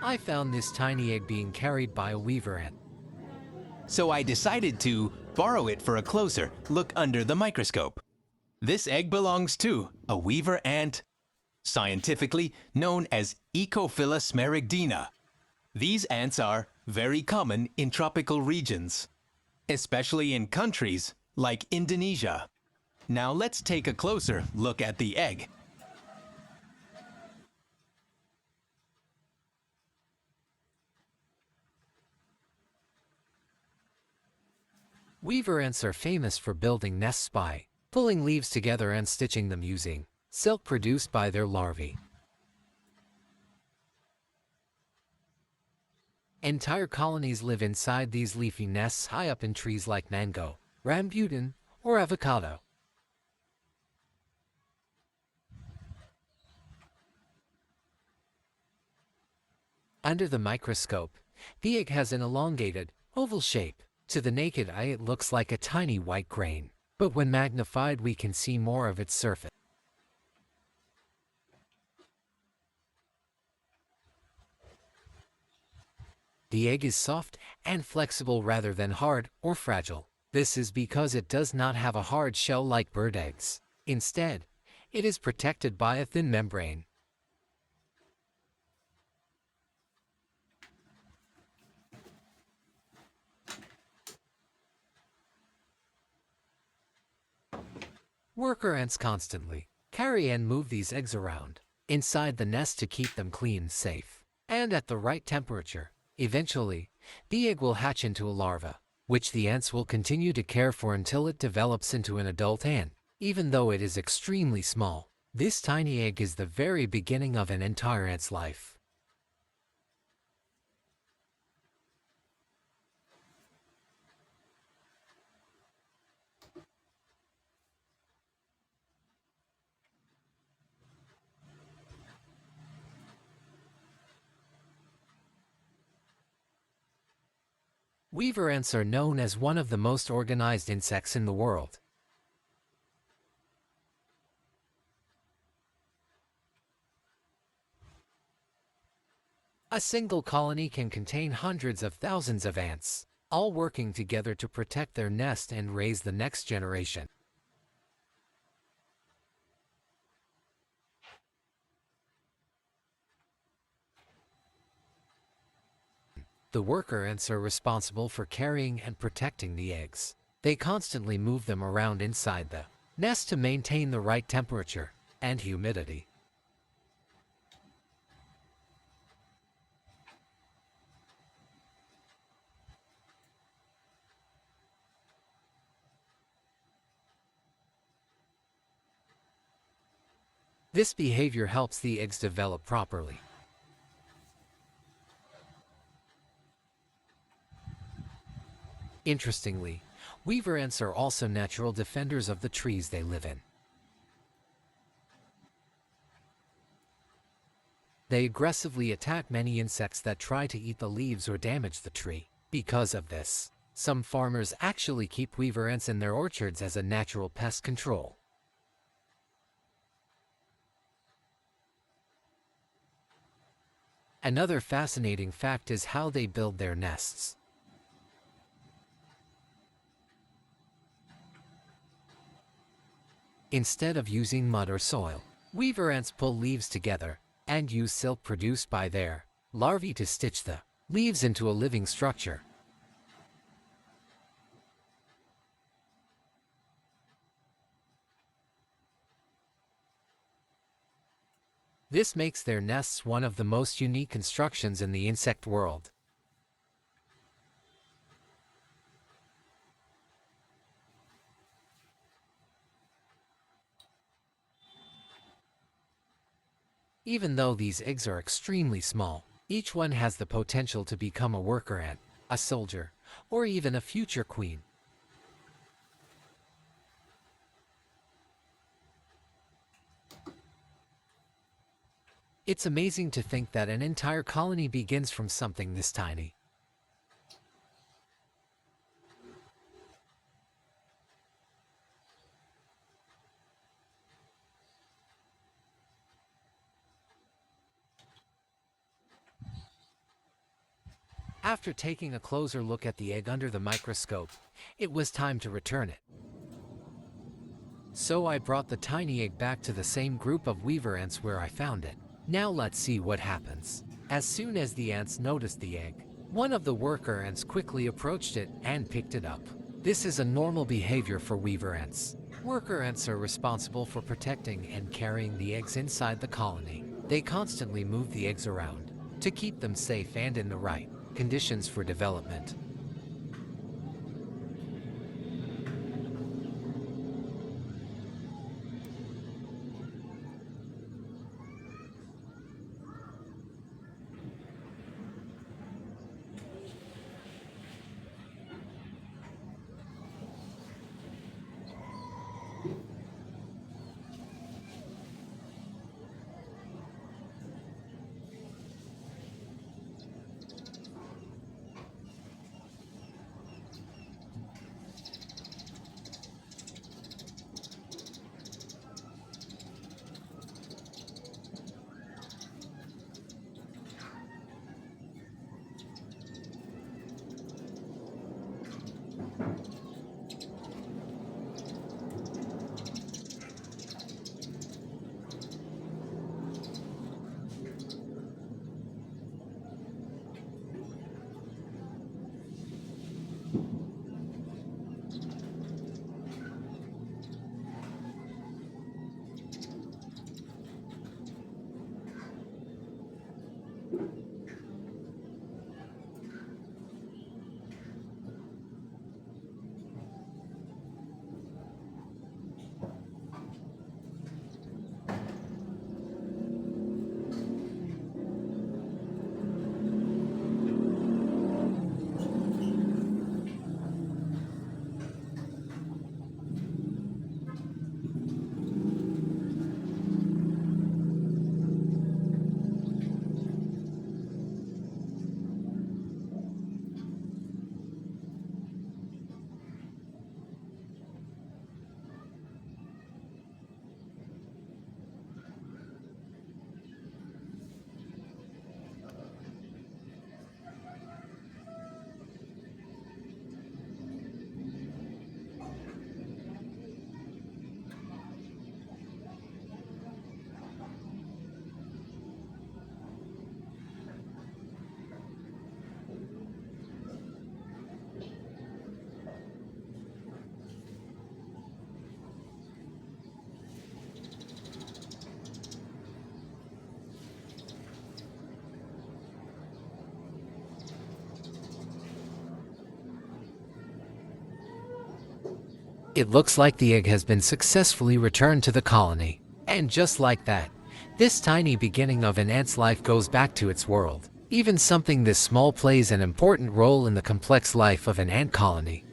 I found this tiny egg being carried by a weaver ant. So I decided to borrow it for a closer look under the microscope. This egg belongs to a weaver ant, scientifically known as Oecophylla smaragdina. These ants are very common in tropical regions, especially in countries like Indonesia. Now let's take a closer look at the egg. Weaver ants are famous for building nests by pulling leaves together and stitching them using silk produced by their larvae. Entire colonies live inside these leafy nests high up in trees like mango, rambutan, or avocado. Under the microscope, the egg has an elongated, oval shape. To the naked eye it looks like a tiny white grain, but when magnified we can see more of its surface. The egg is soft and flexible rather than hard or fragile. This is because it does not have a hard shell like bird eggs. Instead, it is protected by a thin membrane. Worker ants constantly carry and move these eggs around inside the nest to keep them clean and safe, and at the right temperature. Eventually, the egg will hatch into a larva, which the ants will continue to care for until it develops into an adult ant. Even though it is extremely small, this tiny egg is the very beginning of an entire ant's life. Weaver ants are known as one of the most organized insects in the world. A single colony can contain hundreds of thousands of ants, all working together to protect their nest and raise the next generation. The worker ants are responsible for carrying and protecting the eggs. They constantly move them around inside the nest to maintain the right temperature and humidity. This behavior helps the eggs develop properly. Interestingly, weaver ants are also natural defenders of the trees they live in. They aggressively attack many insects that try to eat the leaves or damage the tree. Because of this, some farmers actually keep weaver ants in their orchards as a natural pest control. Another fascinating fact is how they build their nests. Instead of using mud or soil, weaver ants pull leaves together and use silk produced by their larvae to stitch the leaves into a living structure. This makes their nests one of the most unique constructions in the insect world. Even though these eggs are extremely small, each one has the potential to become a worker ant, a soldier, or even a future queen. It's amazing to think that an entire colony begins from something this tiny. After taking a closer look at the egg under the microscope, it was time to return it. So I brought the tiny egg back to the same group of weaver ants where I found it. Now let's see what happens. As soon as the ants noticed the egg, one of the worker ants quickly approached it and picked it up. This is a normal behavior for weaver ants. Worker ants are responsible for protecting and carrying the eggs inside the colony. They constantly move the eggs around to keep them safe and in the right conditions for development. It looks like the egg has been successfully returned to the colony. And just like that, this tiny beginning of an ant's life goes back to its world. Even something this small plays an important role in the complex life of an ant colony.